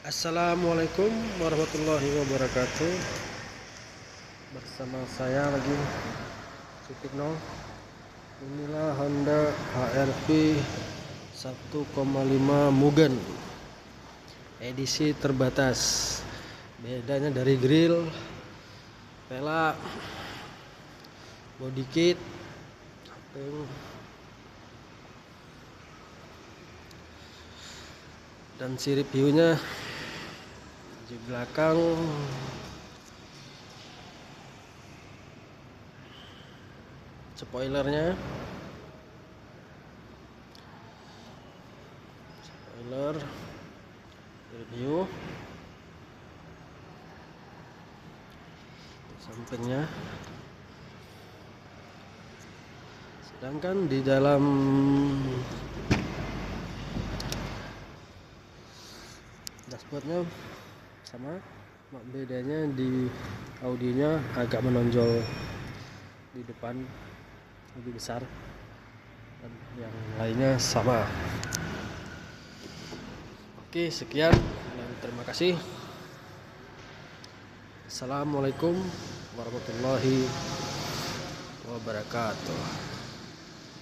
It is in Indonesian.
Assalamualaikum warahmatullahi wabarakatuh. Bersama saya lagi Sutikno. Inilah Honda HR-V 1,5 Mugen edisi terbatas. Bedanya dari grill, pelak, body kit, dan sirip hiunya di belakang. Spoiler, review sampingnya. Sedangkan di dalam dashboardnya sama, bedanya di Audinya agak menonjol di depan, lebih besar, dan yang lainnya sama. Oke, sekian dan terima kasih. Assalamualaikum warahmatullahi wabarakatuh.